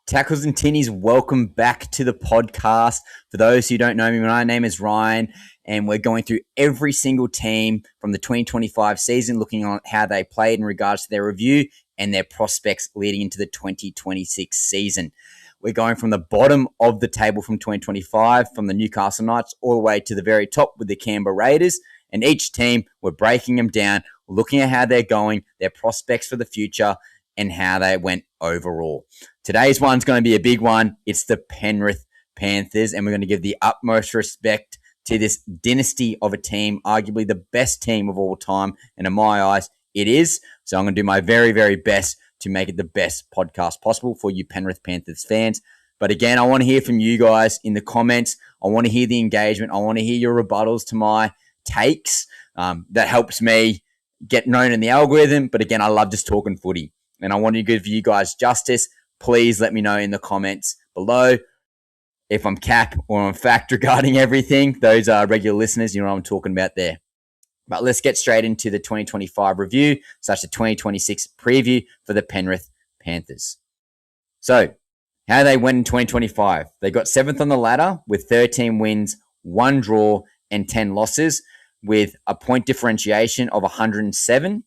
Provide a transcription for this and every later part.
Tackles and Tinnies, welcome back to the podcast. For those who don't know me, my name is Ryan, and we're going through every single team from the 2025 season, looking at how they played in regards to their review and their prospects leading into the 2026 season. We're going from the bottom of the table from 2025, from the Newcastle Knights, all the way to the very top with the Canberra Raiders. And each team, we're breaking them down, looking at how they're going, their prospects for the future, and how they went overall. Today's one's going to be a big one. It's the Penrith Panthers, and we're going to give the utmost respect to this dynasty of a team, arguably the best team of all time, and in my eyes, it is. So I'm going to do my very, very best to make it the best podcast possible for you Penrith Panthers fans. But again, I want to hear from you guys in the comments. I want to hear the engagement. I want to hear your rebuttals to my takes. That helps me get known in the algorithm. But again, I love just talking footy, and I want to give you guys justice. Please let me know in the comments below if I'm cap or I'm fact regarding everything. Those are regular listeners. You know what I'm talking about there. But let's get straight into the 2025 review, / the 2026 preview for the Penrith Panthers. So, how they went in 2025. They got 7th on the ladder with 13 wins, 1 draw, and 10 losses with a point differentiation of 107.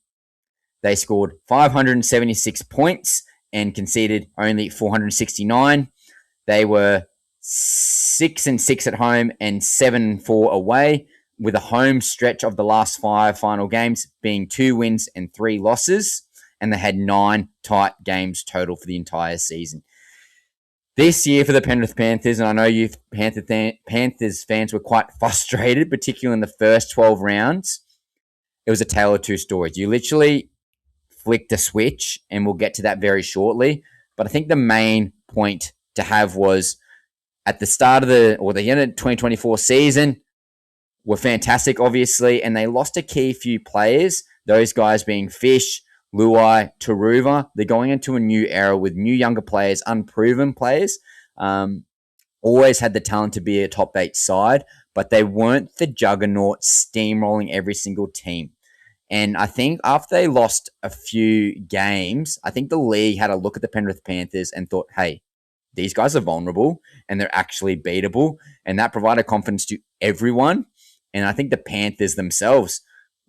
They scored 576 points and conceded only 469. They were 6-6 at home and 7-4 away, with a home stretch of the last 5 final games being 2 wins and 3 losses, and they had 9 tight games total for the entire season. This year for the Penrith Panthers, and I know you Panthers fans were quite frustrated, particularly in the first 12 rounds, it was a tale of two stories. You literally flicked a switch, and we'll get to that very shortly. But I think the main point to have was at the start of the end of the 2024 season were fantastic, obviously, and they lost a key few players, those guys being Fish, Luai, Taruva. They're going into a new era with new younger players, unproven players. Always had the talent to be a top 8 side, but they weren't the juggernaut steamrolling every single team. And I think after they lost a few games, I think the league had a look at the Penrith Panthers and thought, hey, these guys are vulnerable and they're actually beatable. And that provided confidence to everyone. And I think the Panthers themselves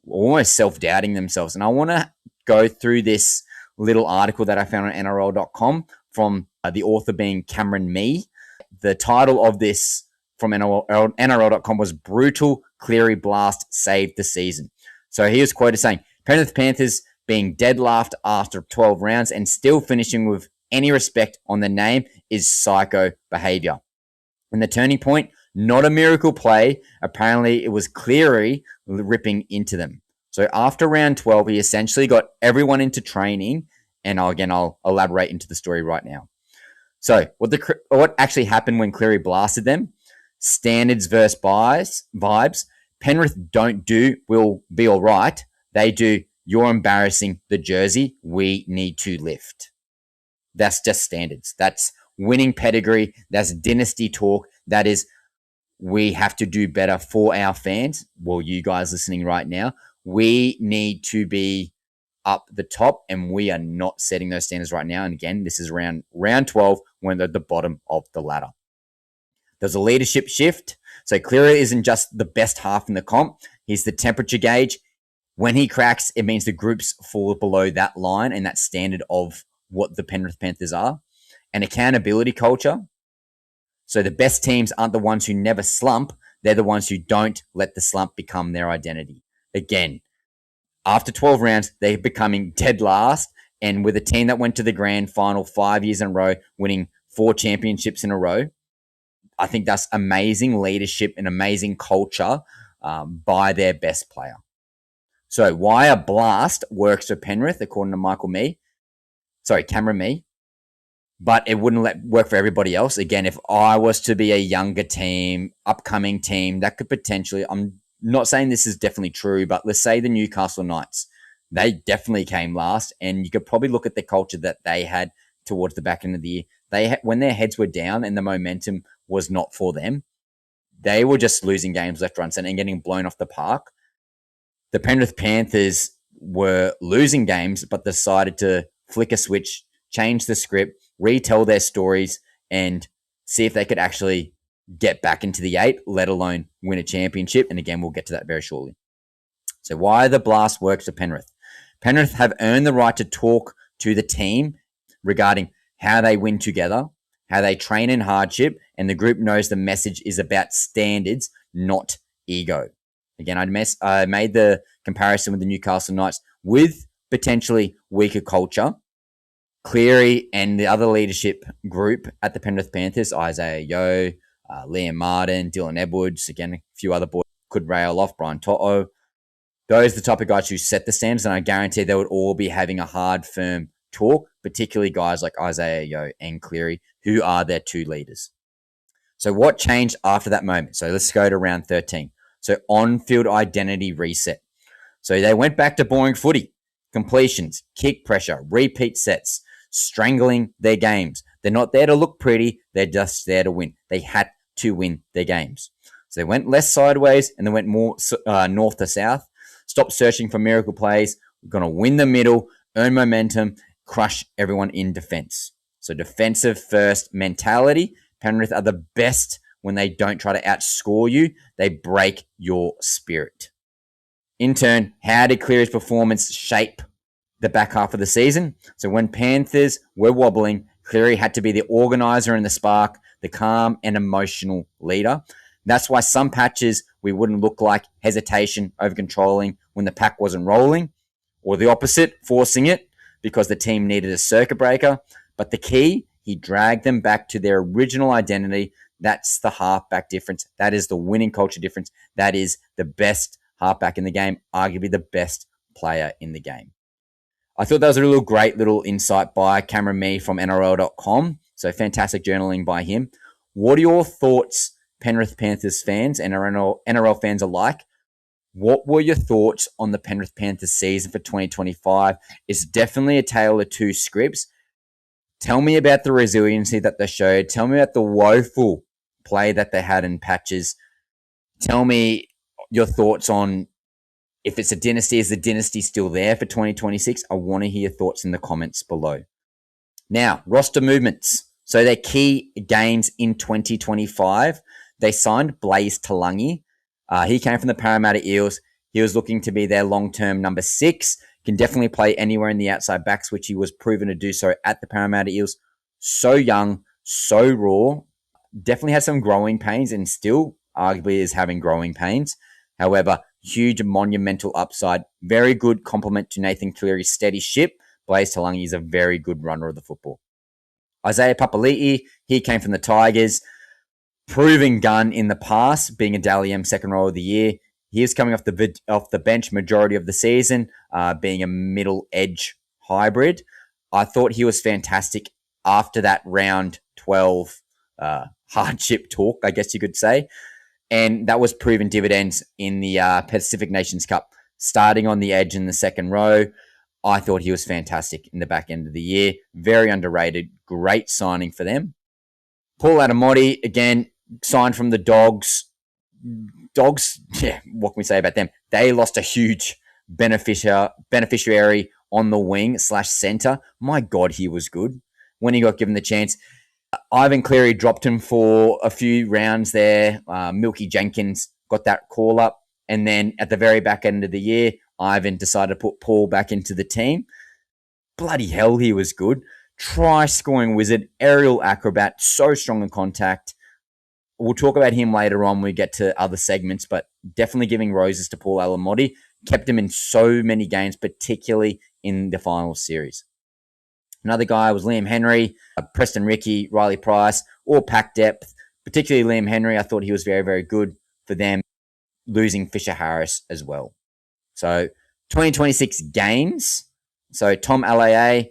were almost self-doubting themselves. And I want to go through this little article that I found on NRL.com from the author being Cameron Mee. The title of this from NRL.com was Brutal Cleary Blast Saved the Season. So he was quoted saying, Penrith Panthers being dead last after 12 rounds and still finishing with any respect on the name is psycho behavior. And the turning point, not a miracle play. Apparently, it was Cleary ripping into them. So after round 12, he essentially got everyone into training. And I'll elaborate into the story right now. So what actually happened when Cleary blasted them? Standards versus vibes. Penrith don't do, we'll be all right. They do, you're embarrassing the jersey. We need to lift. That's just standards. That's winning pedigree. That's dynasty talk. That is, we have to do better for our fans. Well, you guys listening right now, we need to be up the top, and we are not setting those standards right now. And again, this is round 12 when they're at the bottom of the ladder. There's a leadership shift. So Cleary isn't just the best half in the comp. He's the temperature gauge. When he cracks, it means the groups fall below that line and that standard of what the Penrith Panthers are. An accountability culture. So the best teams aren't the ones who never slump. They're the ones who don't let the slump become their identity. Again, after 12 rounds, they're becoming dead last. And with a team that went to the grand final 5 years in a row, winning 4 championships in a row, I think that's amazing leadership and amazing culture by their best player. So why a blast works for Penrith, according to Cameron Mee, but it wouldn't work for everybody else. Again, if I was to be a younger team, upcoming team, that could potentially, I'm not saying this is definitely true, but let's say the Newcastle Knights, they definitely came last, and you could probably look at the culture that they had towards the back end of the year. When their heads were down and the momentum was not for them, they were just losing games left, right, and center and getting blown off the park. The Penrith Panthers were losing games, but decided to flick a switch, change the script, retell their stories, and see if they could actually get back into the 8, let alone win a championship. And again, we'll get to that very shortly. So why the blast works for Penrith? Penrith have earned the right to talk to the team regarding how they win together, how they train in hardship, and the group knows the message is about standards, not ego. Again, I made the comparison with the Newcastle Knights with potentially weaker culture. Cleary and the other leadership group at the Penrith Panthers, Isaiah Yeo, Liam Martin, Dylan Edwards, again, a few other boys could rail off, Brian To'o. Those are the type of guys who set the standards, and I guarantee they would all be having a hard, firm talk, particularly guys like Isaiah Yeo and Cleary, who are their 2 leaders. So what changed after that moment? So let's go to round 13. So on-field identity reset. So they went back to boring footy, completions, kick pressure, repeat sets, strangling their games. They're not there to look pretty. They're just there to win. They had to win their games. So they went less sideways and they went more north to south. Stop searching for miracle plays. We're going to win the middle, earn momentum, crush everyone in defense. So defensive first mentality. Penrith are the best when they don't try to outscore you. They break your spirit. In turn, how did Cleary's performance shape the back half of the season? So when Panthers were wobbling, Cleary had to be the organizer and the spark, the calm and emotional leader. That's why some patches we wouldn't look like hesitation, over controlling when the pack wasn't rolling, or the opposite, forcing it because the team needed a circuit breaker. But the key, he dragged them back to their original identity. That's the halfback difference. That is the winning culture difference. That is the best halfback in the game, arguably the best player in the game. I thought that was a great little insight by Cameron Mee from NRL.com. So fantastic journaling by him. What are your thoughts, Penrith Panthers fans and NRL fans alike? What were your thoughts on the Penrith Panthers season for 2025? It's definitely a tale of 2 scripts. Tell me about the resiliency that they showed. Tell me about the woeful play that they had in patches. Tell me your thoughts on if it's a dynasty. Is the dynasty still there for 2026? I want to hear your thoughts in the comments below. Now, roster movements. So their key gains in 2025. They signed Blaze Talangi. He came from the Parramatta Eels. He was looking to be their long-term number 6. Can definitely play anywhere in the outside backs, which he was proven to do so at the Parramatta Eels. So young, so raw. Definitely had some growing pains and still arguably is having growing pains. However, huge monumental upside. Very good complement to Nathan Cleary's steady ship. Blaze Talangi is a very good runner of the football. Isaiah Papali'i, he came from the Tigers. Proven gun in the past, being a Dally M second row of the year. He is coming off the bench majority of the season, being a middle edge hybrid. I thought he was fantastic after that round 12 hardship talk, I guess you could say. And that was proven dividends in the Pacific Nations Cup. Starting on the edge in the second row, I thought he was fantastic in the back end of the year. Very underrated. Great signing for them. Paul Adamotti, again, signed from the Dogs. Dogs, yeah, what can we say about them? They lost a huge beneficiary on the wing / center. My God, he was good when he got given the chance. Ivan Cleary dropped him for a few rounds there. Milky Jenkins got that call up. And then at the very back end of the year, Ivan decided to put Paul back into the team. Bloody hell, he was good. Try-scoring wizard, aerial acrobat, so strong in contact. We'll talk about him later on when we get to other segments, but definitely giving roses to Paul Adamotti. Kept him in so many games, particularly in the final series. Another guy was Liam Henry, Preston Rickey, Riley Price, all pack depth. Particularly Liam Henry, I thought he was very, very good for them, losing Fisher Harris as well. So 2026 games. So Tom Alaa,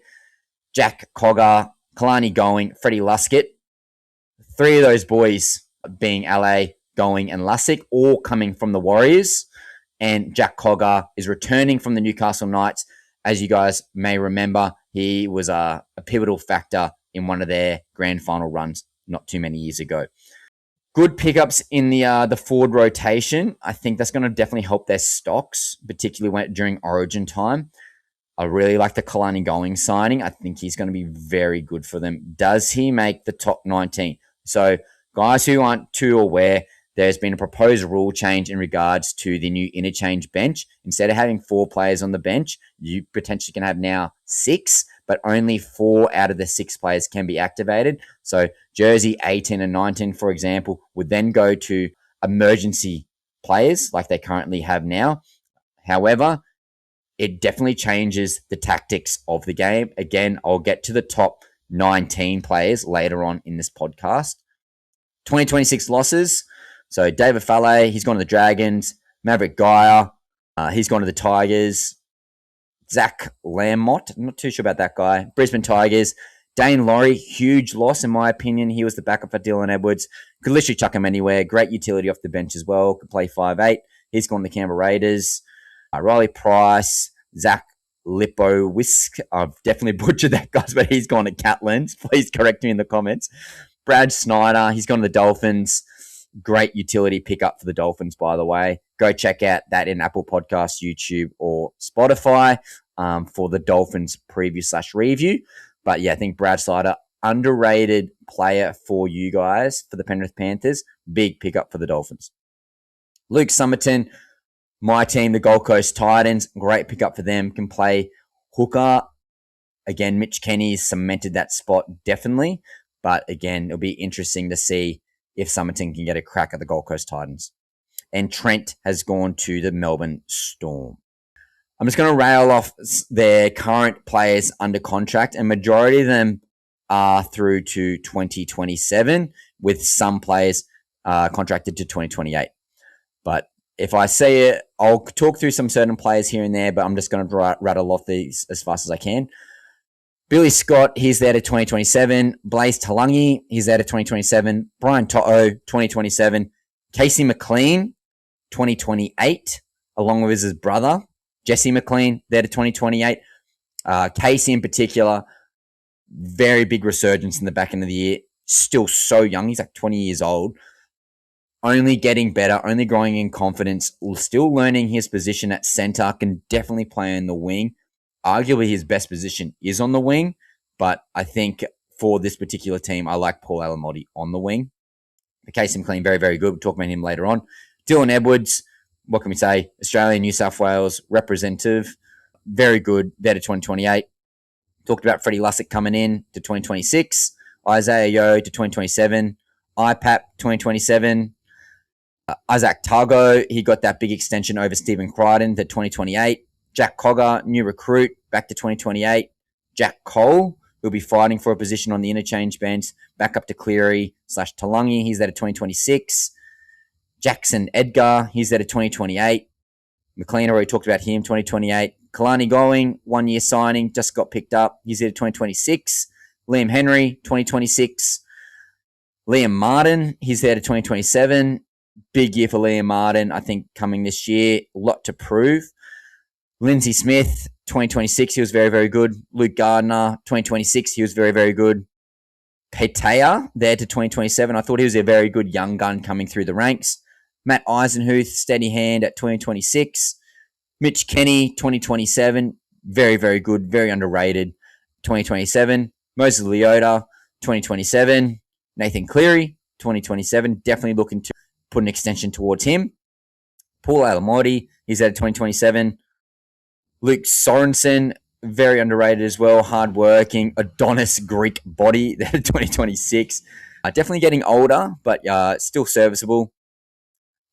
Jack Cogger, Kalani Going, Freddie Luskett. 3 of those boys being Alaa, Going, and Lussick, all coming from the Warriors. And Jack Cogger is returning from the Newcastle Knights. As you guys may remember, he was a pivotal factor in one of their grand final runs not too many years ago. Good pickups in the forward rotation. I think that's going to definitely help their stocks, particularly during Origin time. I really like the Kalani Going signing. I think he's going to be very good for them. Does he make the top 19? So, guys who aren't too aware, there's been a proposed rule change in regards to the new interchange bench. Instead of having 4 players on the bench, you potentially can have now 6, but only 4 out of the 6 players can be activated. So, jersey 18 and 19, for example, would then go to emergency players like they currently have now. However, it definitely changes the tactics of the game. Again, I'll get to the top 19 players later on in this podcast. 2026 losses. So David Fale, he's gone to the Dragons. Maverick Geyer, he's gone to the Tigers. Zach Lamont, I'm not too sure about that guy. Brisbane Tigers. Dane Laurie, huge loss in my opinion. He was the backup for Dylan Edwards. Could literally chuck him anywhere. Great utility off the bench as well. Could play 5'8". He's gone to the Canberra Raiders. Riley Price, Zach Lipowisk. I've definitely butchered that, guys, but he's gone to Catlins. Please correct me in the comments. Brad Snyder, he's gone to the Dolphins. Great utility pickup for the Dolphins, by the way. Go check out that in Apple Podcasts, YouTube, or Spotify for the Dolphins preview/review. But yeah, I think Brad Snyder, underrated player for you guys, for the Penrith Panthers. Big pickup for the Dolphins. Luke Summerton, my team, the Gold Coast Titans, great pickup for them. Can play hooker. Again, Mitch Kenny's cemented that spot, definitely. But again, it'll be interesting to see if Summerton can get a crack at the Gold Coast Titans. And Trent has gone to the Melbourne Storm. I'm just going to rail off their current players under contract, and majority of them are through to 2027, with some players contracted to 2028. But if I say it, I'll talk through some certain players here and there, but I'm just going to rattle off these as fast as I can. Billy Scott, he's there to 2027. Blaze Talangi, he's there to 2027. Brian To'o, 2027. Casey McLean, 2028, along with his brother. Jesse McLean, there to 2028. Casey in particular, very big resurgence in the back end of the year. Still so young. He's like 20 years old. Only getting better, only growing in confidence, still learning his position at center, can definitely play on the wing. Arguably his best position is on the wing, but I think for this particular team, I like Paul Alamotti on the wing. Casey McLean, very, very good. We'll talk about him later on. Dylan Edwards, what can we say? Australian, New South Wales representative. Very good. There to 2028. Talked about Freddie Lussick coming in to 2026. Isaiah Yeo to 2027. IPAP 2027. Isaac Targo, he got that big extension over Stephen Crichton to 2028. Jack Cogger, new recruit, back to 2028. Jack Cole, who'll be fighting for a position on the interchange bench, back up to Cleary / Talangi. He's there to 2026. Jackson Edgar, he's there to 2028. McLean, already talked about him, 2028. Kalani Going, 1-year signing, just got picked up. He's there to 2026. Liam Henry, 2026. Liam Martin, he's there to 2027. Big year for Liam Martin, I think, coming this year. A lot to prove. Lindsay Smith, 2026, he was very, very good. Luke Gardner, 2026, he was very, very good. Petea, there to 2027. I thought he was a very good young gun coming through the ranks. Matt Eisenhuth, steady hand at 2026. Mitch Kenny, 2027. Very, very good. Very underrated. 2027. Moses Leota, 2027. Nathan Cleary, 2027. Definitely looking to put an extension towards him. Paul Alamotti, he's at 2027. Luke Sorensen, very underrated as well. Hardworking. Adonis Greek body, there at 2026. Definitely getting older, but still serviceable.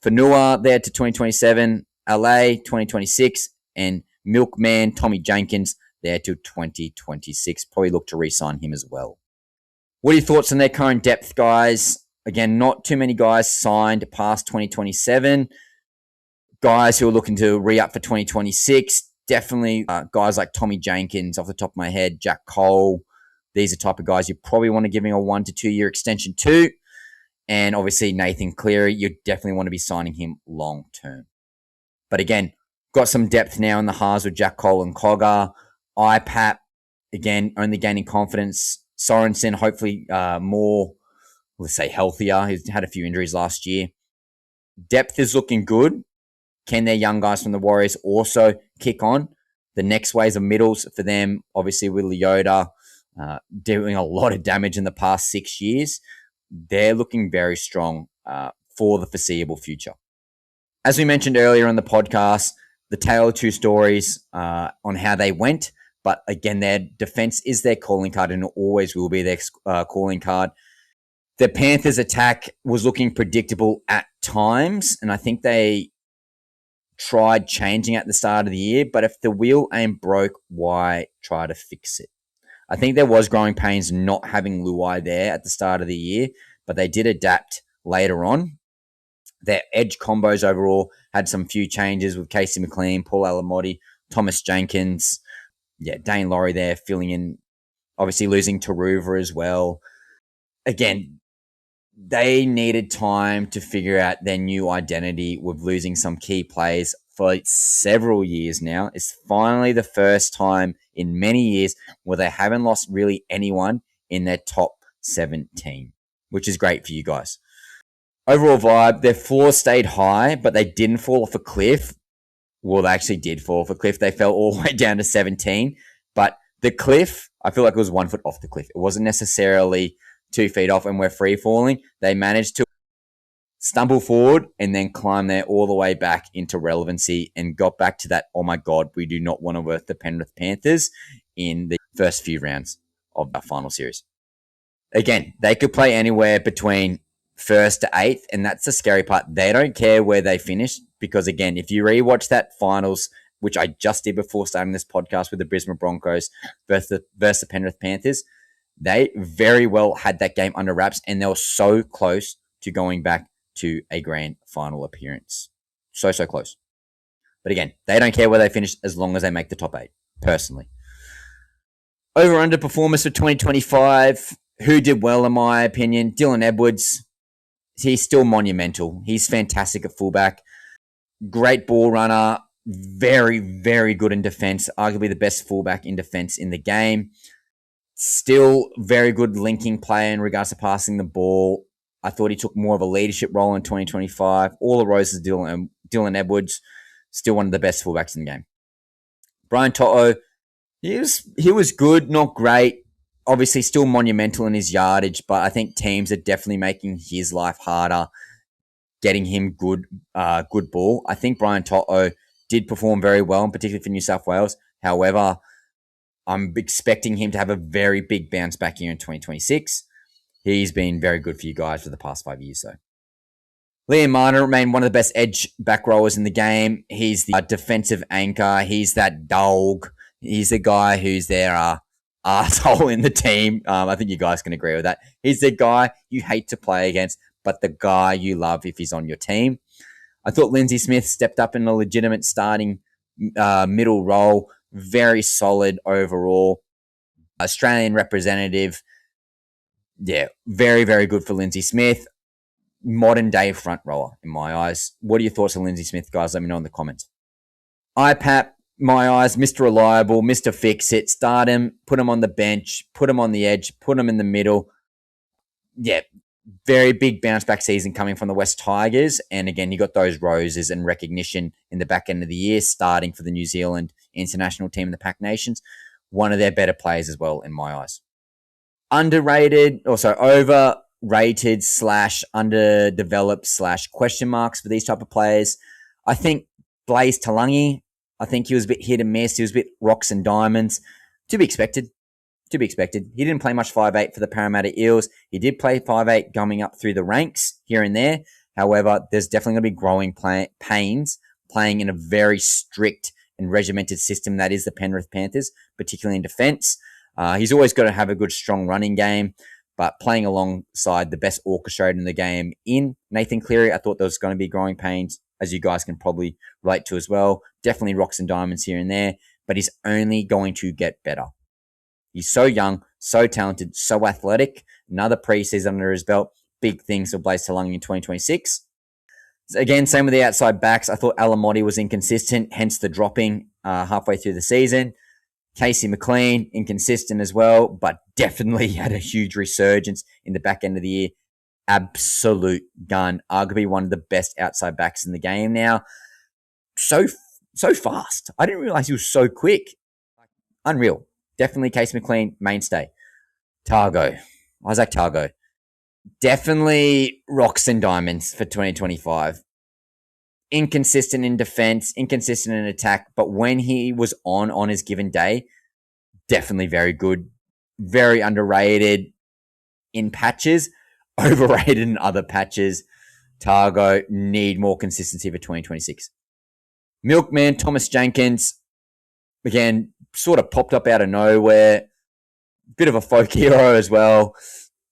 Fanua, there to 2027. LA, 2026. And Milkman, Tommy Jenkins, there to 2026. Probably look to re-sign him as well. What are your thoughts on their current depth, guys? Again, not too many guys signed past 2027. Guys who are looking to re-up for 2026. Definitely guys like Tommy Jenkins, off the top of my head, Jack Cole. These are the type of guys you probably want to give him a 1 to 2 year extension to. And obviously Nathan Cleary, you definitely want to be signing him long term. But again, got some depth now in the halves with Jack Cole and Cogger. IPAP, again, only gaining confidence. Sorensen, hopefully more, let's say, healthier. He's had a few injuries last year. Depth is looking good. Can their young guys from the Warriors also kick on? The next ways are middles for them, obviously with Leota doing a lot of damage in the past 6 years. They're looking very strong for the foreseeable future. As we mentioned earlier on the podcast, the tale of two stories on how they went. But again, their defense is their calling card and always will be their calling card. The Panthers' attack was looking predictable at times, and I think they tried changing at the start of the year. But if the wheel ain't broke, why try to fix it? I think there was growing pains not having Luai there at the start of the year, but they did adapt later on. Their edge combos overall had some few changes with Casey McLean, Paul Alamotti, Thomas Jenkins. Yeah, Dane Laurie there filling in, obviously losing Taruva as well. Again, they needed time to figure out their new identity with losing some key players for several years now. It's finally the first time in many years where they haven't lost really anyone in their top 17, which is great for you guys. Overall vibe, their floor stayed high, but they didn't fall off a cliff. Well, they actually did fall off a cliff. They fell all the way down to 17. But the cliff, I feel like it was 1 foot off the cliff. It wasn't necessarily 2 feet off and we're free falling. They managed to stumble forward and then climb there all the way back into relevancy and got back to that, oh my God, we do not want to work the Penrith Panthers in the first few rounds of the final series. Again, they could play anywhere between 1st to 8th, and that's the scary part. They don't care where they finish because, again, if you rewatch that finals, which I just did before starting this podcast with the Brisbane Broncos versus the Penrith Panthers, they very well had that game under wraps, and they were so close to going back to a grand final appearance. So close. But again, they don't care where they finish as long as they make the top 8, personally. Over-under performance for 2025. Who did well, in my opinion? Dylan Edwards. He's still monumental. He's fantastic at fullback. Great ball runner. Very, very good in defense. Arguably the best fullback in defense in the game. Still very good linking player in regards to passing the ball. I thought he took more of a leadership role in 2025. All the roses, Dylan Edwards. Still one of the best fullbacks in the game. Brian To'o. He was good, not great. Obviously still monumental in his yardage, but I think teams are definitely making his life harder, getting him good ball. I think Brian To'o did perform very well, and particularly for New South Wales. However, I'm expecting him to have a very big bounce back here in 2026. He's been very good for you guys for the past 5 years, though. Liam Martin remained one of the best edge back rowers in the game. He's the defensive anchor. He's that dog. He's the guy who's their arsehole in the team. I think you guys can agree with that. He's the guy you hate to play against, but the guy you love if he's on your team. I thought Lindsay Smith stepped up in a legitimate starting middle role. Very solid overall. Australian representative. Yeah, very, very good for Lindsay Smith. Modern day front rower in my eyes. What are your thoughts on Lindsay Smith, guys? Let me know in the comments. IPAP. My eyes, Mr. Reliable, Mr. Fix-It, start him, put him on the bench, put him on the edge, put him in the middle. Yeah, very big bounce-back season coming from the West Tigers. And again, you got those roses and recognition in the back end of the year, starting for the New Zealand international team in the Pac Nations. One of their better players as well, in my eyes. Underrated, also overrated / underdeveloped / question marks for these type of players. I think Blaze Talangi, I think he was a bit hit and miss. He was a bit rocks and diamonds. To be expected. He didn't play much 5'8" for the Parramatta Eels. He did play 5'8" coming up through the ranks here and there. However, there's definitely going to be growing pains playing in a very strict and regimented system that is the Penrith Panthers, particularly in defense. He's always got to have a good, strong running game, but playing alongside the best orchestrator in the game in Nathan Cleary, I thought there was going to be growing pains, as you guys can probably relate to as well. Definitely rocks and diamonds here and there, but he's only going to get better. He's so young, so talented, so athletic. Another preseason under his belt. Big things for Blaze Talangi in 2026. Again, same with the outside backs. I thought Alamotti was inconsistent, hence the dropping halfway through the season. Casey McLean, inconsistent as well, but definitely had a huge resurgence in the back end of the year. Absolute gun. Arguably one of the best outside backs in the game now. So so fast. I didn't realize he was so quick. Unreal. Definitely Case McLean, mainstay. Targo. Isaac Targo. Definitely rocks and diamonds for 2025. Inconsistent in defense, inconsistent in attack, but when he was on his given day, definitely very good. Very underrated in patches, overrated in other patches. Targo need more consistency for 2026. Milkman, Thomas Jenkins, again, sort of popped up out of nowhere. Bit of a folk hero as well.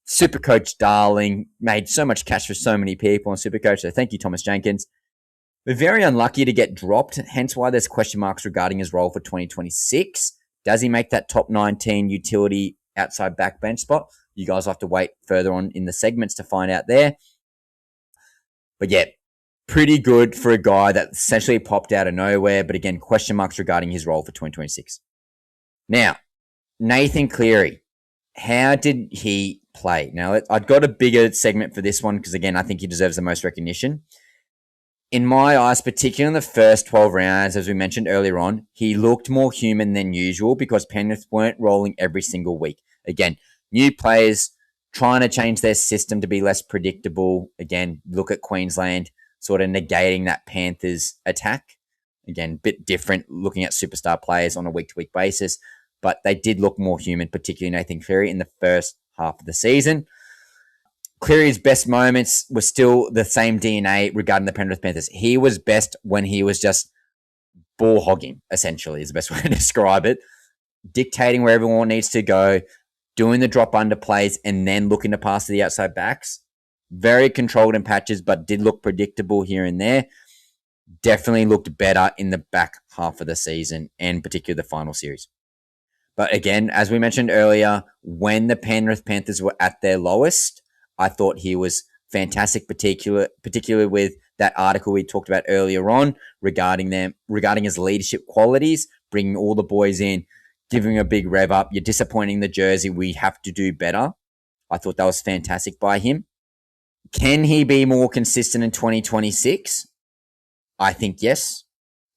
Supercoach darling, made so much cash for so many people on Supercoach, so thank you, Thomas Jenkins. But very unlucky to get dropped, hence why there's question marks regarding his role for 2026. Does he make that top 19 utility outside backbench spot? You guys will have to wait further on in the segments to find out there. But yeah, pretty good for a guy that essentially popped out of nowhere, but again, question marks regarding his role for 2026. Now, Nathan Cleary. How did he play? Now, I've got a bigger segment for this one because, again, I think he deserves the most recognition. In my eyes, particularly in the first 12 rounds, as we mentioned earlier on, he looked more human than usual because Penrith weren't rolling every single week. Again, new players trying to change their system to be less predictable. Again, look at Queensland sort of negating that Panthers attack. Again, a bit different looking at superstar players on a week-to-week basis, but they did look more human, particularly Nathan Cleary in the first half of the season. Cleary's best moments were still the same DNA regarding the Penrith Panthers. He was best when he was just ball hogging, essentially, is the best way to describe it. Dictating where everyone needs to go, doing the drop under plays, and then looking to pass to the outside backs. Very controlled in patches, but did look predictable here and there. Definitely looked better in the back half of the season, and particularly the final series. But again, as we mentioned earlier, when the Penrith Panthers were at their lowest, I thought he was fantastic, particularly with that article we talked about earlier on regarding his leadership qualities, bringing all the boys in, giving a big rev up. You're disappointing the jersey. We have to do better. I thought that was fantastic by him. Can he be more consistent in 2026? I think yes.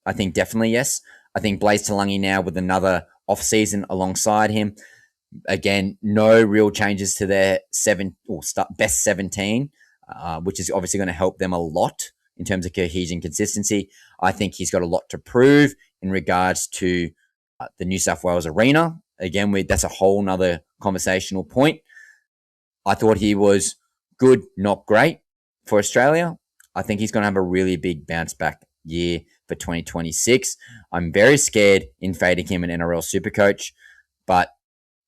I think definitely yes. I think Blaze Talangi now with another off-season alongside him. Again, no real changes to their best 17, which is obviously going to help them a lot in terms of cohesion consistency. I think he's got a lot to prove in regards to the New South Wales arena. Again, that's a whole nother conversational point. I thought he was good, not great for Australia. I think he's going to have a really big bounce back year for 2026. I'm very scared in fading him in NRL Supercoach, but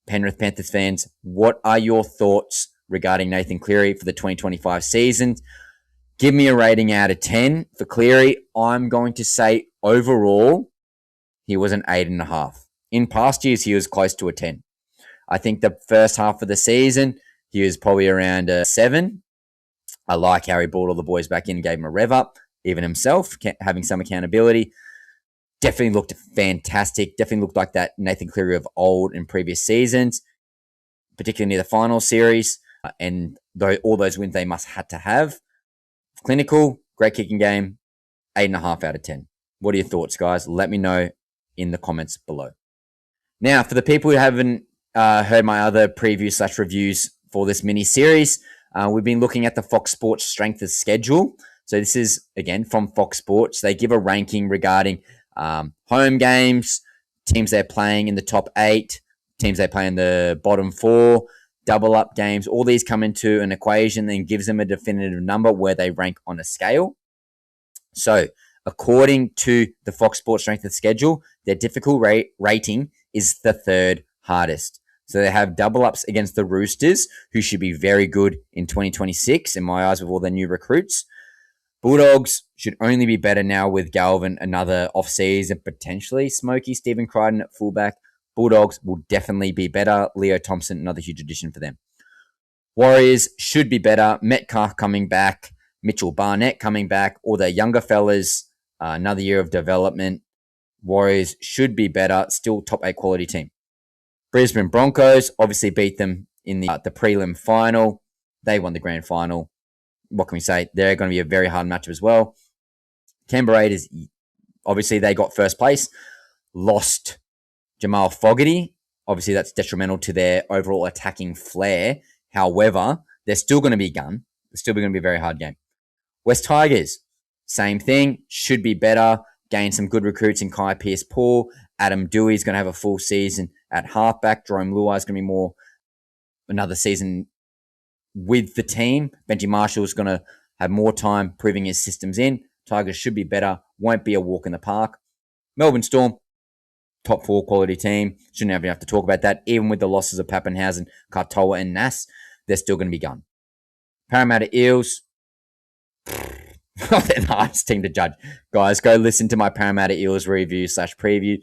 Penrith Panthers fans, what are your thoughts regarding Nathan Cleary for the 2025 season? Give me a rating out of 10 for Cleary. I'm going to say overall, he was an 8.5. In past years, he was close to a 10. I think the first half of the season, he was probably around a 7. I like how he brought all the boys back in and gave him a rev up, even himself, having some accountability. Definitely looked fantastic. Definitely looked like that Nathan Cleary of old in previous seasons, particularly near the final series. And all those wins they had to have. Clinical, great kicking game, 8.5 out of 10. What are your thoughts, guys? Let me know in the comments below. Now, for the people who haven't heard my other previews / reviews for this mini series, we've been looking at the Fox Sports strength of schedule. So this is, again, from Fox Sports. They give a ranking regarding home games, teams they're playing in the top 8, teams they play in the bottom 4, double up games. All these come into an equation and gives them a definitive number where they rank on a scale. So according to the Fox Sports strength of schedule, their difficult rating is the 3rd hardest. So they have double ups against the Roosters, who should be very good in 2026, in my eyes, with all their new recruits. Bulldogs should only be better now with Galvin, another off-season, potentially Smokey, Stephen Crichton at fullback. Bulldogs will definitely be better. Leo Thompson, another huge addition for them. Warriors should be better. Metcalf coming back. Mitchell Barnett coming back. All their younger fellas, another year of development. Warriors should be better. Still top 8 quality team. Brisbane Broncos obviously beat them in the prelim final. They won the grand final. What can we say? They're going to be a very hard matchup as well. Canberra Raiders, Obviously, they got first place, lost Jamal Fogarty. Obviously, that's detrimental to their overall attacking flair. However, they're still going to be gun. It's still going to be a very hard game. West Tigers, same thing. Should be better. Gain some good recruits in Kai Pearce-Paul. Adam Dewey's going to have a full season at halfback. Jerome Luai is going to be more another season with the team. Benji Marshall's going to have more time proving his systems in. Tigers should be better. Won't be a walk in the park. Melbourne Storm, top 4 quality team. Shouldn't even have to talk about that. Even with the losses of Pappenhausen, Katoa, and Nass, they're still going to be gone. Parramatta Eels, they're the hardest team to judge. Guys, go listen to my Parramatta Eels review/preview.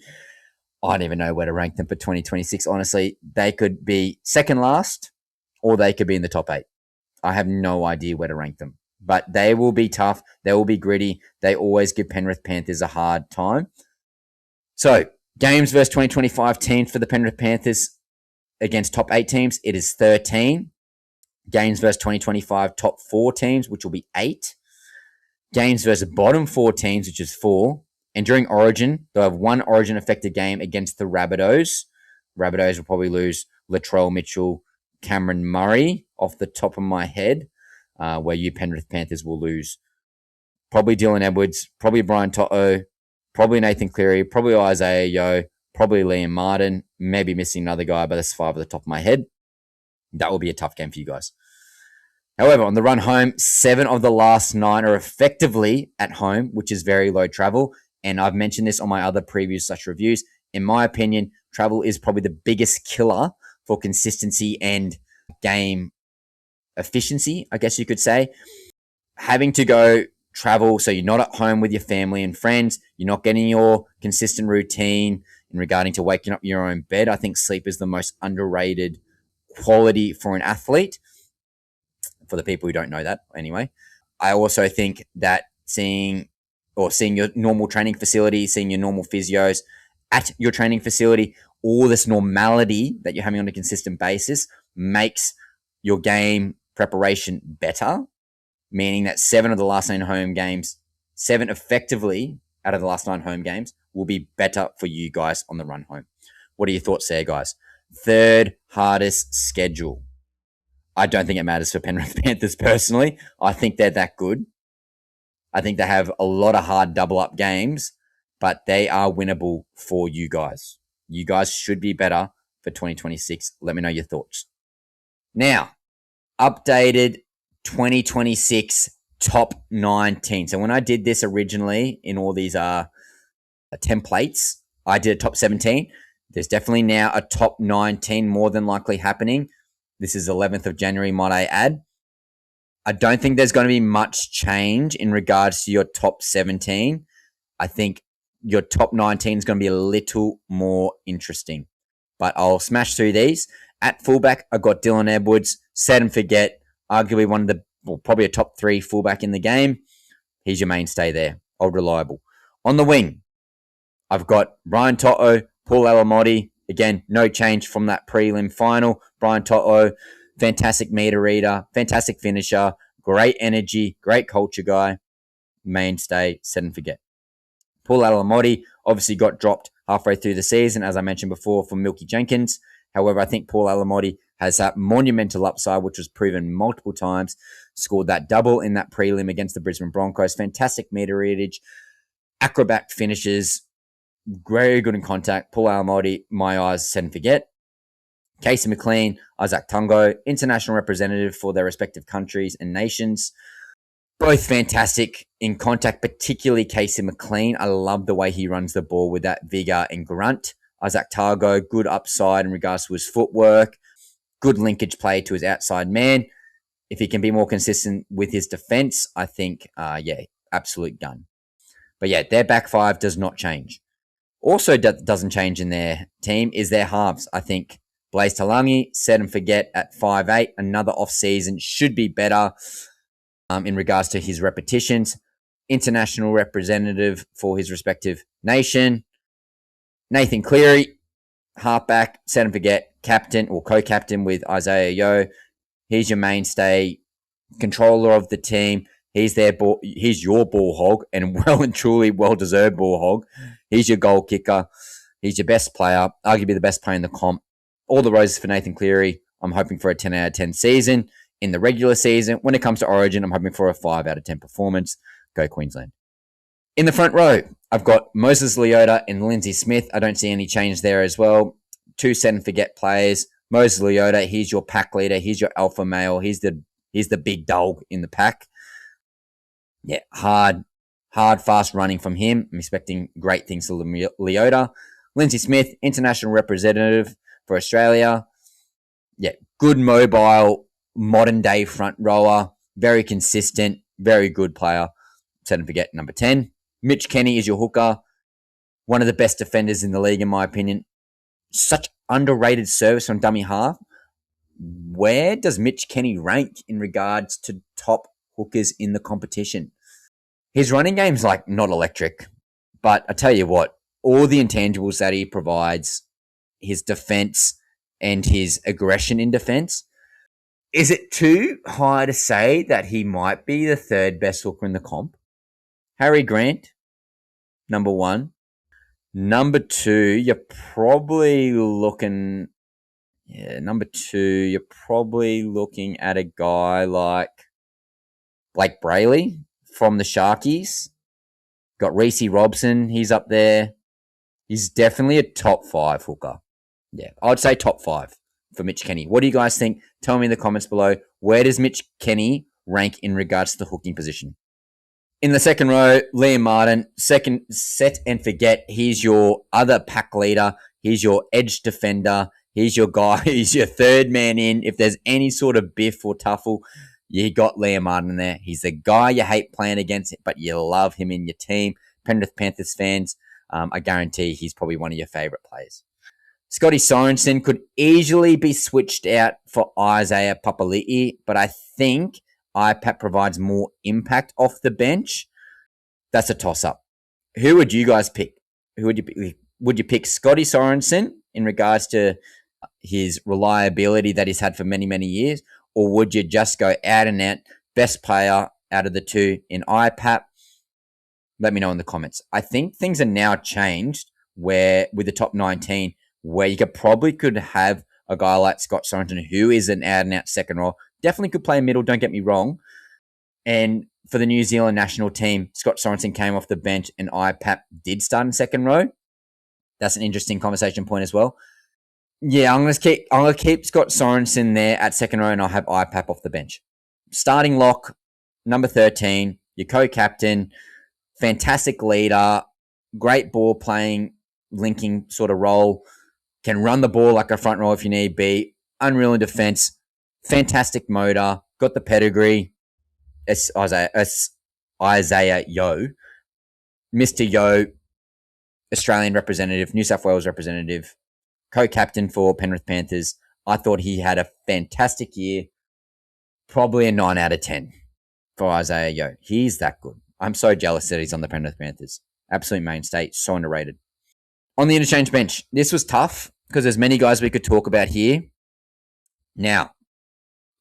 I don't even know where to rank them for 2026. Honestly, they could be second last or they could be in the top 8. I have no idea where to rank them. But they will be tough. They will be gritty. They always give Penrith Panthers a hard time. So, games versus 2025 teams for the Penrith Panthers against top 8 teams. It is 13. Games versus 2025 top 4 teams, which will be 8. Games versus bottom 4 teams, which is 4. And during Origin, they'll have one Origin-affected game against the Rabbitohs. Rabbitohs will probably lose Latrell Mitchell, Cameron Murray, off the top of my head, where you Penrith Panthers will lose probably Dylan Edwards, probably Brian To'o, probably Nathan Cleary, probably Isaiah Yeo, probably Liam Martin, maybe missing another guy, but that's 5 at the top of my head. That will be a tough game for you guys. However, on the run home, 7 of the last 9 are effectively at home, which is very low travel. And I've mentioned this on my other previews/reviews. In my opinion, travel is probably the biggest killer for consistency and game efficiency, I guess you could say. Having to go travel so you're not at home with your family and friends, you're not getting your consistent routine in regarding to waking up in your own bed. I think sleep is the most underrated quality for an athlete, for the people who don't know that anyway. I also think that seeing your normal training facility, seeing your normal physios at your training facility, all this normality that you're having on a consistent basis makes your game preparation better, meaning that 7 of the last 9 home games, 7 effectively out of the last 9 home games will be better for you guys on the run home. What are your thoughts there, guys? Third hardest schedule. I don't think it matters for Penrith Panthers personally. I think they're that good. I think they have a lot of hard double-up games, but they are winnable for you guys. You guys should be better for 2026. Let me know your thoughts. Now, updated 2026 top 19. So when I did this originally in all these templates, I did a top 17. There's definitely now a top 19 more than likely happening. This is 11th of January, might I add. I don't think there's going to be much change in regards to your top 17. I think your top 19 is going to be a little more interesting. But I'll smash through these. At fullback, I got Dylan Edwards. Set and forget. Arguably probably a top 3 fullback in the game. He's your mainstay there. Old reliable. On the wing, I've got Brian To'o, Paul Alamotti. Again, no change from that prelim final. Brian To'o, fantastic meter reader, fantastic finisher, great energy, great culture guy, mainstay, set and forget. Paul Alamotti obviously got dropped halfway through the season, as I mentioned before, from Milky Jenkins. However, I think Paul Alamotti has that monumental upside, which was proven multiple times. Scored that double in that prelim against the Brisbane Broncos. Fantastic meter readage, acrobat finishes, very good in contact. Paul Alamotti, my eyes, set and forget. Casey McLean, Isaac Tungo, international representative for their respective countries and nations. Both fantastic in contact, particularly Casey McLean. I love the way he runs the ball with that vigor and grunt. Isaac Targo, good upside in regards to his footwork. Good linkage play to his outside man. If he can be more consistent with his defense, I think, absolute gun. But yeah, their back 5 does not change. Also doesn't change in their team is their halves. I think Blaise Talangi, set and forget at 5'8", another off-season, should be better in regards to his repetitions. International representative for his respective nation. Nathan Cleary, halfback, set and forget, captain or co-captain with Isaiah Yeo. He's your mainstay, controller of the team. He's he's your ball hog, and well and truly well-deserved ball hog. He's your goal kicker. He's your best player, arguably the best player in the comp. All the roses for Nathan Cleary. I'm hoping for a 10 out of 10 season. In the regular season, when it comes to Origin, I'm hoping for a 5 out of 10 performance. Go Queensland. In the front row, I've got Moses Leota and Lindsay Smith. I don't see any change there as well. 2 set and forget players. Moses Leota, he's your pack leader. He's your alpha male. He's the big dog in the pack. Yeah, hard, fast running from him. I'm expecting great things from Leota. Lindsay Smith, international representative for Australia. Yeah, good mobile, modern day front rower. Very consistent, very good player. Set and forget number 10. Mitch Kenny is your hooker. One of the best defenders in the league, in my opinion. Such underrated service on dummy half. Where does Mitch Kenny rank in regards to top hookers in the competition? His running game's not electric, but I tell you what, all the intangibles that he provides, his defense and his aggression in defense, is it too high to say that he might be the 3rd best hooker in the comp? Harry Grant, number 1. Number 2, you're probably looking... number 2, you're probably looking at a guy like Blake Brayley from the Sharkies. Got Reece Robson, he's up there. He's definitely a top 5 hooker. Yeah, I'd say top 5 for Mitch Kenny. What do you guys think? Tell me in the comments below. Where does Mitch Kenny rank in regards to the hooking position? In the second row, Liam Martin, second set and forget. He's your other pack leader. He's your edge defender. He's your guy. He's your 3rd man in. If there's any sort of biff or tuffle, you got Liam Martin there. He's the guy you hate playing against, but you love him in your team. Penrith Panthers fans, I guarantee he's probably one of your favourite players. Scotty Sorensen could easily be switched out for Isaiah Papali'i, but I think IPAP provides more impact off the bench. That's a toss-up. Who would you guys pick? Who would you pick? Would you pick Scotty Sorensen in regards to his reliability that he's had for many, many years? Or would you just go out and out, best player out of the 2 in IPAP? Let me know in the comments. I think things are now changed where with the top 19, where you could have a guy like Scott Sorensen, who is an out and out second row. Definitely could play middle, don't get me wrong. And for the New Zealand national team, Scott Sorensen came off the bench and IPAP did start in second row. That's an interesting conversation point as well. Yeah, I'm gonna keep Scott Sorensen there at second row, and I'll have IPAP off the bench. Starting lock, number 13, your co-captain, fantastic leader, great ball playing, linking sort of role, can run the ball like a front row if you need be, unreal in defense, fantastic motor, got the pedigree. It's Isaiah Yeo, Mr. Yeo, Australian representative, New South Wales representative, co-captain for Penrith Panthers. I thought he had a fantastic year. Probably a 9 out of 10 for Isaiah Yeo. He's that good. I'm so jealous that he's on the Penrith Panthers. Absolute mainstay. So underrated. On the interchange bench, this was tough because there's many guys we could talk about here. Now,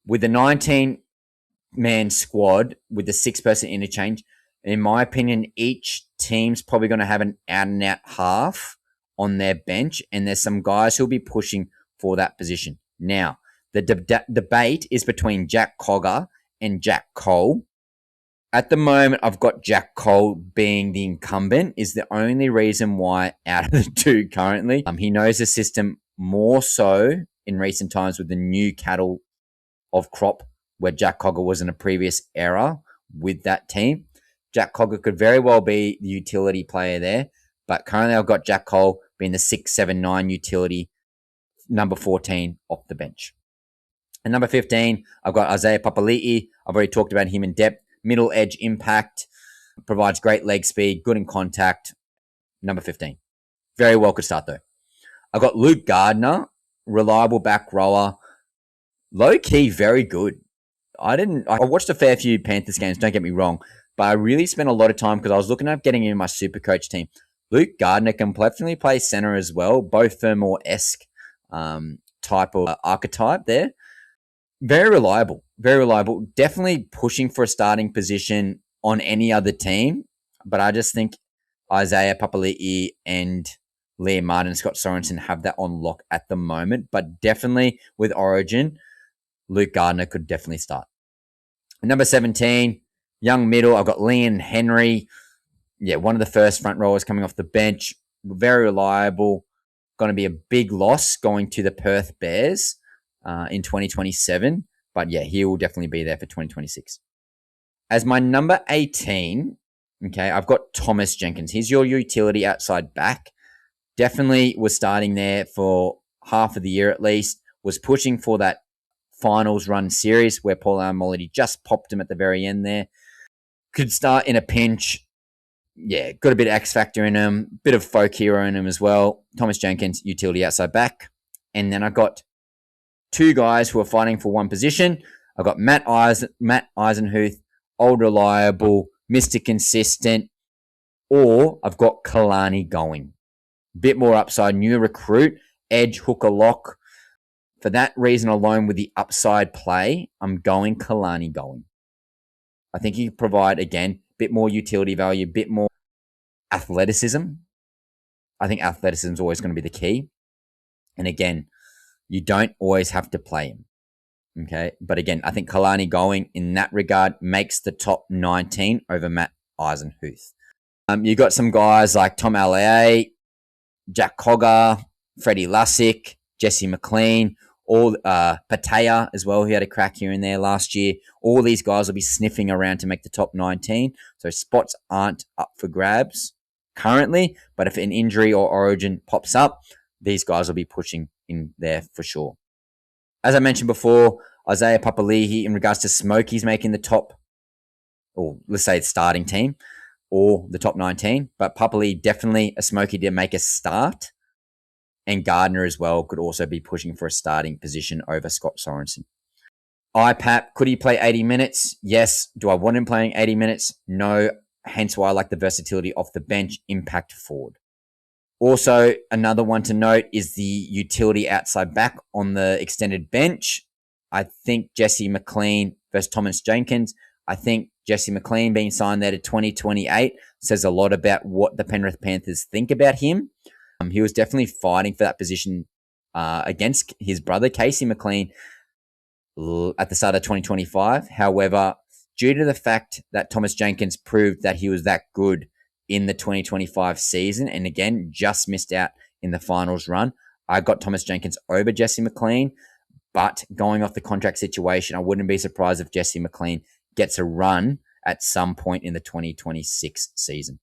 with the 19-man squad, with the 6-person interchange, in my opinion, each team's probably going to have an out-and-out half on their bench, and there's some guys who'll be pushing for that position. Now, the debate is between Jack Cogger and Jack Cole. At the moment, I've got Jack Cole being the incumbent is the only reason why out of the 2 currently. He knows the system more so in recent times with the new cattle of crop where Jack Cogger was in a previous era with that team. Jack Cogger could very well be the utility player there, but currently I've got Jack Cole being the 6, 7, 9 utility, number 14 off the bench. And number 15, I've got Isaiah Papali'i. I've already talked about him in depth. Middle edge impact, provides great leg speed, good in contact. Number 15. Very well could start though. I've got Luke Gardner, reliable back rower. Low key, very good. I watched a fair few Panthers games, don't get me wrong, but I really spent a lot of time because I was looking at getting in my super coach team. Luke Gardner can definitely play center as well, both Fermor-esque type of archetype there. Very reliable. Very reliable. Definitely pushing for a starting position on any other team. But I just think Isaiah Papali'i and Liam Martin and Scott Sorensen have that on lock at the moment. But definitely with Origin, Luke Gardner could definitely start. Number 17, young middle. I've got Leon Henry. Yeah, one of the first front rowers coming off the bench. Very reliable. Going to be a big loss going to the Perth Bears in 2027. But yeah, he will definitely be there for 2026. As my number 18, okay, I've got Thomas Jenkins. He's your utility outside back. Definitely was starting there for half of the year at least. Was pushing for that finals run series where Paul Alamolity just popped him at the very end there. Could start in a pinch. Yeah, got a bit of X factor in him, bit of folk hero in him as well. Thomas Jenkins, utility outside back. And then I got two guys who are fighting for one position. I've got Matt Eisenhuth, old reliable, Mr. Consistent, or I've got Kalani going. Bit more upside, new recruit, edge, hooker, lock. For that reason alone, with the upside play, I'm going Kalani going. I think he can provide, again, a bit more utility value, a bit more athleticism. I think athleticism is always going to be the key. And again, you don't always have to play him. Okay. But again, I think Kalani going in that regard makes the top 19 over Matt Eisenhuth. You got some guys like Tom Alea, Jack Cogger, Freddie Lussick, Jesse McLean, all Patea as well, who had a crack here and there last year. All these guys will be sniffing around to make the top 19. So spots aren't up for grabs currently, but if an injury or origin pops up, these guys will be pushing in there for sure. As I mentioned before, Isaiah Papali'i, in regards to smoke, he's making the top, or let's say it's starting team, or the top 19. But Papali'i definitely a smoky to make a start. And Gardner as well could also be pushing for a starting position over Scott Sorensen. IPAP, could he play 80 minutes? Yes. Do I want him playing 80 minutes? No. Hence why I like the versatility off the bench, impact forward. Also, another one to note is the utility outside back on the extended bench. I think Jesse McLean versus Thomas Jenkins. I think Jesse McLean being signed there to 2028 says a lot about what the Penrith Panthers think about him. He was definitely fighting for that position against his brother, Casey McLean, at the start of 2025. However, due to the fact that Thomas Jenkins proved that he was that good in the 2025 season, and again, just missed out in the finals run, I got Thomas Jenkins over Jesse McLean. But going off the contract situation, I wouldn't be surprised if Jesse McLean gets a run at some point in the 2026 season.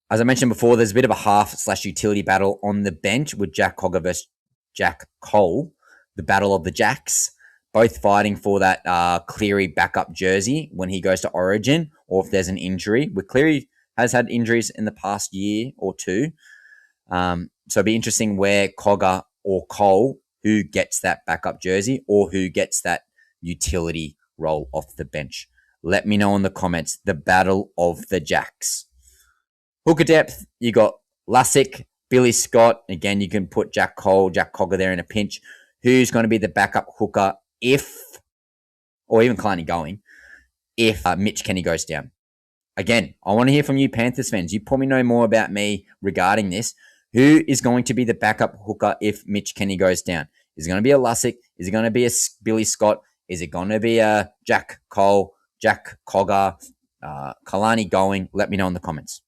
As I mentioned before, there's a bit of a half/utility battle on the bench with Jack Cogger versus Jack Cole, the battle of the Jacks, both fighting for that Cleary backup jersey when he goes to Origin, or if there's an injury. With Cleary has had injuries in the past year or two. So it'd be interesting where Cogger or Cole, who gets that backup jersey or who gets that utility role off the bench. Let me know in the comments. The battle of the Jacks. Hooker depth, you got Lussick, Billy Scott. Again, you can put Jack Cole, Jack Cogger there in a pinch. Who's going to be the backup hooker or even Kalani going, if Mitch Kenny goes down? Again, I want to hear from you Panthers fans. You probably know more about me regarding this. Who is going to be the backup hooker if Mitch Kenny goes down? Is it going to be a Lussick? Is it going to be a Billy Scott? Is it going to be a Jack Cole, Jack Cogger, Kalani going? Let me know in the comments.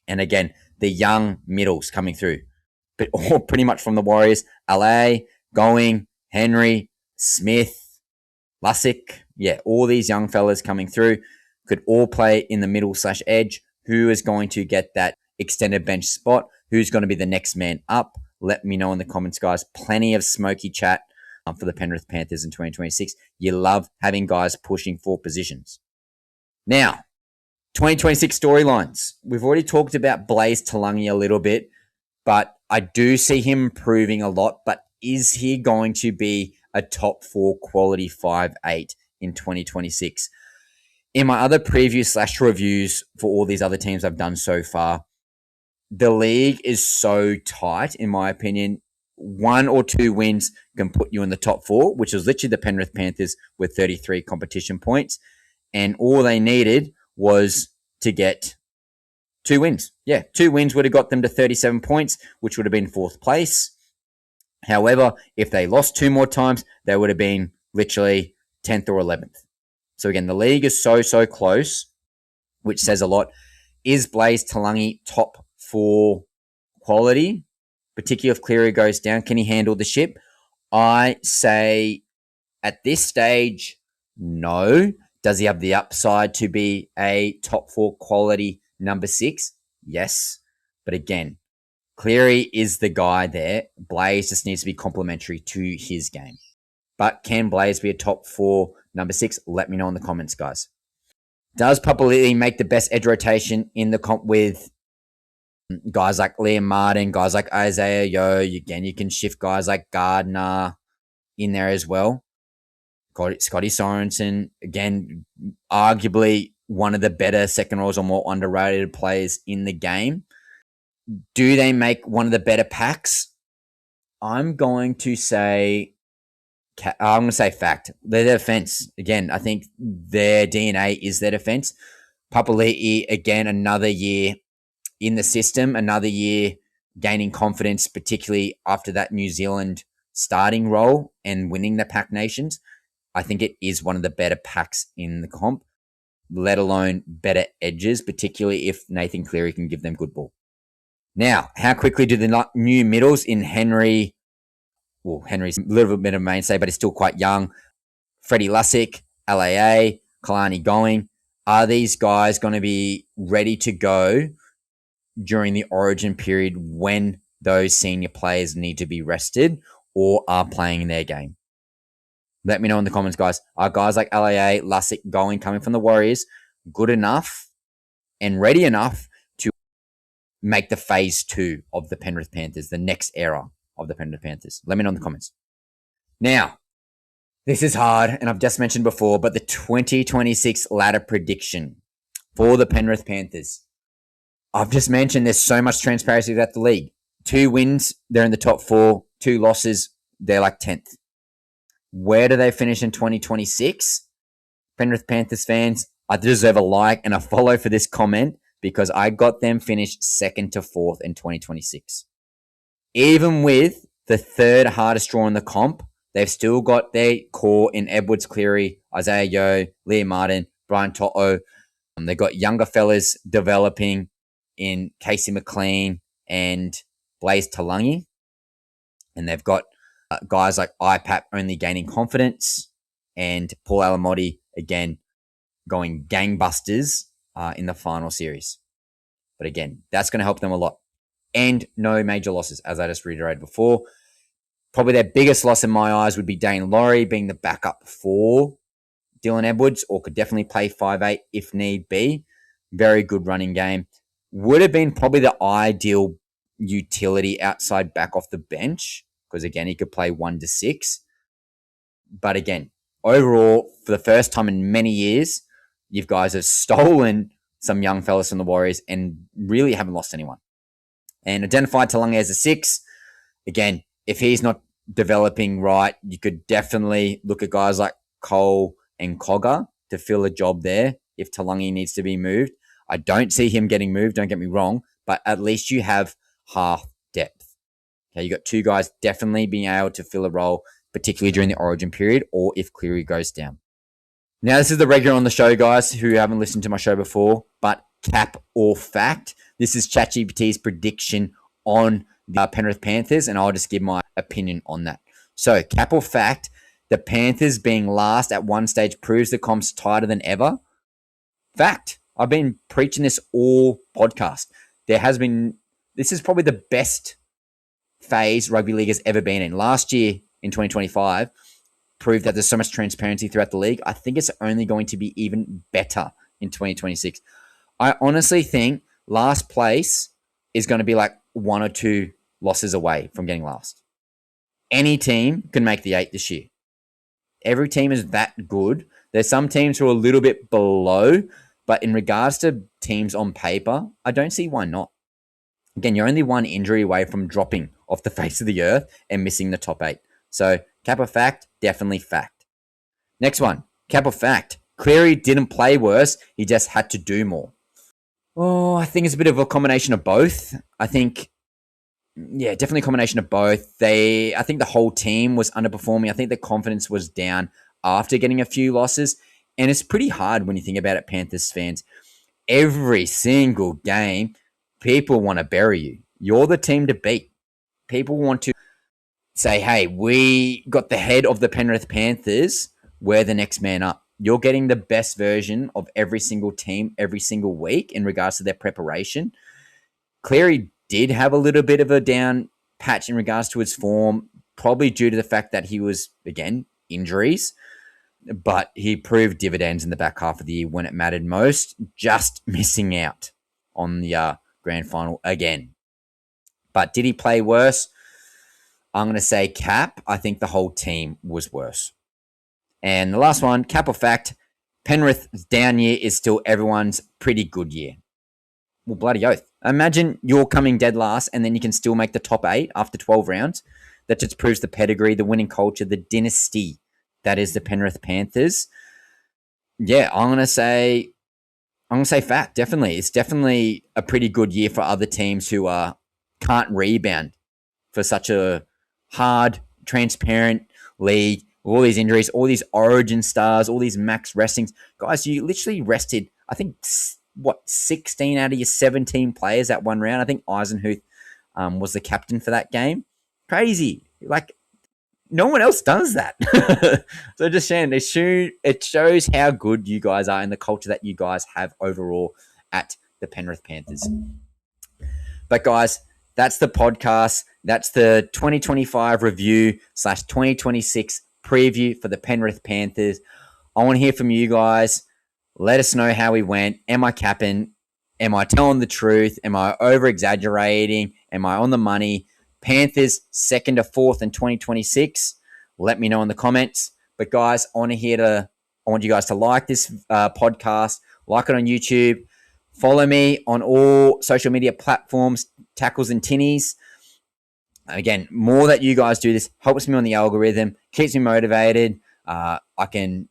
And again, the young middles coming through, but all pretty much from the Warriors. LA, Going, Henry, Smith, Lussick. Yeah, all these young fellas coming through could all play in the middle/edge. Who is going to get that extended bench spot? Who's going to be the next man up? Let me know in the comments, guys. Plenty of smoky chat for the Penrith Panthers in 2026. You love having guys pushing for positions. Now, 2026 storylines. We've already talked about Blaze Talangi a little bit, but I do see him improving a lot. But is he going to be a top 4 quality 5'8" in 2026? In my other previews/reviews for all these other teams I've done so far, the league is so tight, in my opinion. 1 or 2 wins can put you in the top 4, which was literally the Penrith Panthers with 33 competition points. And all they needed was to get 2 wins. Yeah, 2 wins would have got them to 37 points, which would have been 4th place. However, if they lost 2 more times, they would have been literally 10th or 11th. So again, the league is so close, which says a lot. Is Blaze Talangi top 4 quality? Particularly if Cleary goes down, can he handle the ship? I say at this stage, no. Does he have the upside to be a top 4 quality number 6? Yes. But again, Cleary is the guy there. Blaze just needs to be complementary to his game. But can Blaze be a top 4 number 6? Let me know in the comments, guys. Does Papali'i make the best edge rotation in the comp with guys like Liam Martin, guys like Isaiah Yeo? Again, you can shift guys like Gardner in there as well. Scotty Sorensen, again, arguably one of the better second rows or more underrated players in the game. Do they make one of the better packs? I'm going to say fact. Their defense. Again, I think their DNA is their defense. Papali'i, again, another year in the system, another year gaining confidence, particularly after that New Zealand starting role and winning the Pack Nations. I think it is one of the better packs in the comp, let alone better edges, particularly if Nathan Cleary can give them good ball. Now, how quickly do the new middles in Henry, well, Henry's a little bit of a mainstay, but he's still quite young, Freddie Lussick, LAA, Kalani going, are these guys going to be ready to go during the origin period when those senior players need to be rested or are playing their game? Let me know in the comments, guys. Are guys like LAA, Lussick coming from the Warriors, good enough and ready enough to make the phase 2 of the Penrith Panthers, the next era of the Penrith Panthers? Let me know in the comments. Now, this is hard, and I've just mentioned before, but the 2026 ladder prediction for the Penrith Panthers. I've just mentioned there's so much transparency about the league. 2 wins, they're in the top 4. 2 losses, they're like 10th. Where do they finish in 2026? Penrith Panthers fans, I deserve a like and a follow for this comment because I got them finished 2nd to 4th in 2026. Even with the 3rd hardest draw in the comp, they've still got their core in Edwards, Cleary, Isaiah Yeo, Liam Martin, Brian To'o. They've got younger fellas developing in Casey McLean and Blaze Talangi. And they've got guys like IPAP only gaining confidence and Paul Alamotti, again, going gangbusters in the final series. But again, that's going to help them a lot. And no major losses, as I just reiterated before. Probably their biggest loss in my eyes would be Dane Laurie being the backup for Dylan Edwards, or could definitely play 5'8" if need be. Very good running game. Would have been probably the ideal utility outside back off the bench, because again, he could play 1 to 6. But again, overall, for the first time in many years, you guys have stolen some young fellas from the Warriors and really haven't lost anyone. And identified Talangi as a 6. Again, if he's not developing right, you could definitely look at guys like Cole and Cogger to fill a job there if Talangi needs to be moved. I don't see him getting moved, don't get me wrong, but at least you have half depth. Okay, you got 2 guys definitely being able to fill a role, particularly during the origin period or if Cleary goes down. Now, this is the regular on the show, guys, who haven't listened to my show before, but cap or fact. This is ChatGPT's prediction on the Penrith Panthers, and I'll just give my opinion on that. So, cap or fact, the Panthers being last at one stage proves the comp's tighter than ever. Fact. I've been preaching this all podcast. This is probably the best phase rugby league has ever been in. Last year, in 2025, proved that there's so much transparency throughout the league. I think it's only going to be even better in 2026. I honestly think last place is going to be like 1 or 2 losses away from getting last. Any team can make the 8 this year. Every team is that good. There's some teams who are a little bit below, but in regards to teams on paper, I don't see why not. Again, you're only one injury away from dropping off the face of the earth and missing the top 8. So, cap or fact? Definitely fact. Next one, cap or fact? Cleary didn't play worse. He just had to do more. Oh, I think it's a bit of a combination of both. I think, yeah, definitely a combination of both. I think the whole team was underperforming. I think the confidence was down after getting a few losses. And it's pretty hard when you think about it, Panthers fans. Every single game, people want to bury you. You're the team to beat. People want to say, hey, we got the head of the Penrith Panthers. We're the next man up. You're getting the best version of every single team every single week in regards to their preparation. Cleary did have a little bit of a down patch in regards to his form, probably due to the fact that he was, again, injuries. But he proved dividends in the back half of the year when it mattered most, just missing out on the grand final again. But did he play worse? I'm going to say cap. I think the whole team was worse. And the last one, cap or fact, Penrith's down year is still everyone's pretty good year. Well, bloody oath. Imagine you're coming dead last and then you can still make the top 8 after 12 rounds. That just proves the pedigree, the winning culture, the dynasty that is the Penrith Panthers. Yeah, I'm gonna say fact. Definitely, it's definitely a pretty good year for other teams who can't rebound for such a hard, transparent league. All these injuries, all these origin stars, all these max restings. Guys, you literally rested, I think, 16 out of your 17 players at one round. I think Eisenhuth was the captain for that game. Crazy. Like, no one else does that. So just saying, it shows how good you guys are and the culture that you guys have overall at the Penrith Panthers. But guys, that's the podcast. That's the 2025 review / 2026 preview for the Penrith Panthers. I want to hear from you guys. Let us know how we went. Am I capping? Am I telling the truth? Am I over-exaggerating? Am I on the money? Panthers 2nd to 4th in 2026. Let me know in the comments. But guys, I want you guys to like this podcast, like it on YouTube, follow me on all social media platforms, Tackles and Tinnies. Again, more that you guys do this helps me on the algorithm, keeps me motivated. I can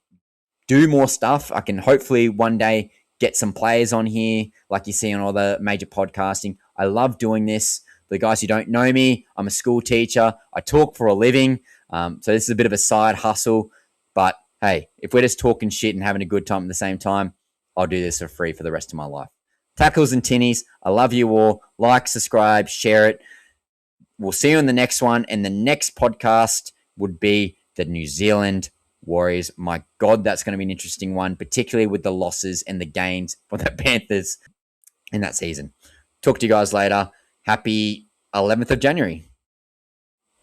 do more stuff. I can hopefully one day get some players on here like you see on all the major podcasting. I love doing this. For the guys who don't know me, I'm a school teacher. I talk for a living. So this is a bit of a side hustle. But hey, if we're just talking shit and having a good time at the same time, I'll do this for free for the rest of my life. Tackles and Tinnies, I love you all. Like, subscribe, share it. We'll see you in the next one. And the next podcast would be the New Zealand Warriors. My God, that's going to be an interesting one, particularly with the losses and the gains for the Panthers in that season. Talk to you guys later. Happy 11th of January.